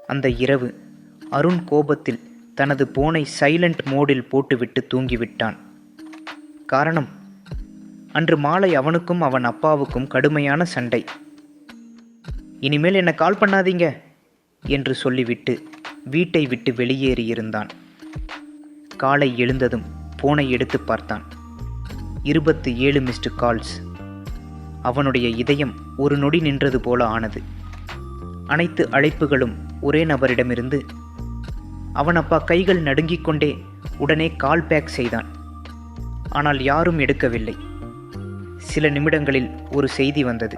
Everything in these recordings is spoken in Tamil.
அந்த இரவு அருண் கோபத்தில் தனது போனை சைலண்ட் மோடில் போட்டுவிட்டு தூங்கிவிட்டான். காரணம், அன்று மாலை அவனுக்கும் அவன் அப்பாவுக்கும் கடுமையான சண்டை. இனிமேல் என்ன கால் பண்ணாதீங்க என்று சொல்லிவிட்டு வீட்டை விட்டு வெளியேறியிருந்தான். காலை எழுந்ததும் போனை எடுத்து பார்த்தான். 27 மிஸ்டு கால்ஸ். அவனுடைய இதயம் ஒரு நொடி நின்றது போல ஆனது. அனைத்து அழைப்புகளும் ஒரே நபரிடமிருந்து. அவன் அப்பா கைகள் நடுங்கிக் கொண்டே உடனே கால் பேக் செய்தான். ஆனால் யாரும் எடுக்கவில்லை. சில நிமிடங்களில் ஒரு செய்தி வந்தது.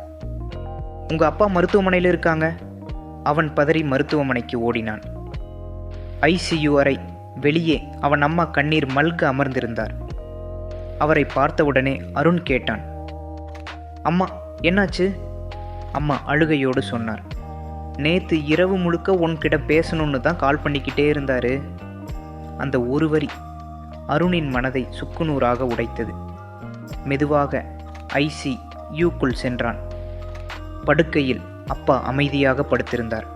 உங்க அப்பா மருத்துவமனையில் இருக்காங்க. அவன் பதறி மருத்துவமனைக்கு ஓடினான். ஐசியு அறை வெளியே அவன் அம்மா கண்ணீர் மல்க அமர்ந்திருந்தார். அவரை பார்த்தவுடனே அருண் கேட்டான், அம்மா என்னாச்சு? அம்மா அழுகையோடு சொன்னார், நேத்து இரவு முழுக்க உன்கிட்ட பேசணும்னு தான் கால் பண்ணிக்கிட்டே இருந்தாரு. அந்த ஒரு வரி அருணின் மனதை சுக்குநூறாக உடைத்தது. மெதுவாக ஐசியூக்குள் சென்றான். படுக்கையில் அப்பா அமைதியாக படுத்திருந்தார்.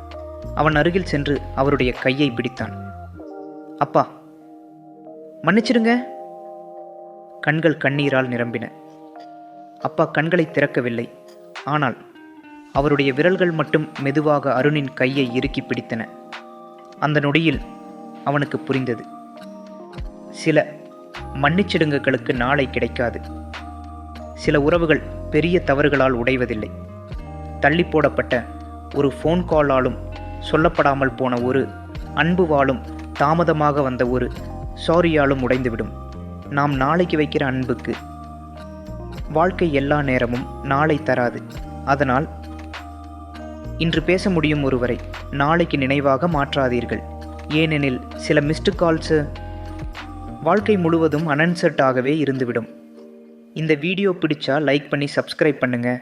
அவன் அருகில் சென்று அவருடைய கையை பிடித்தான். அப்பா மன்னிச்சிடுங்க. கண்கள் கண்ணீரால் நிரம்பின. அப்பா கண்களை திறக்கவில்லை. ஆனால் அவருடைய விரல்கள் மட்டும் மெதுவாக அருணின் கையை இறுக்கி பிடித்தன. அந்த நொடியில் அவனுக்கு புரிந்தது, சில மன்னிச்சிடுங்களுக்கு நாளை கிடைக்காது. சில உறவுகள் பெரிய தவறுகளால் உடைவதில்லை. தள்ளி போடப்பட்ட ஒரு ஃபோன் காலாலும், சொல்லப்படாமல் போன ஒரு அன்பு வாளும், தாமதமாக வந்த ஒரு சாரியாலும் உடைந்துவிடும். நாம் நாளைக்கு வைக்கிற அன்புக்கு வாழ்க்கை எல்லா நேரமும் நாளை தராது. அதனால் இன்று பேச முடியும் ஒருவரை நாளைக்கு நினைவாக மாற்றாதீர்கள். ஏனெனில் சில மிஸ்டு கால்ஸு வாழ்க்கை முழுவதும் அன்செட் ஆகவே இருந்துவிடும். இந்த வீடியோ பிடிச்சா லைக் பண்ணி சப்ஸ்கிரைப் பண்ணுங்கள்.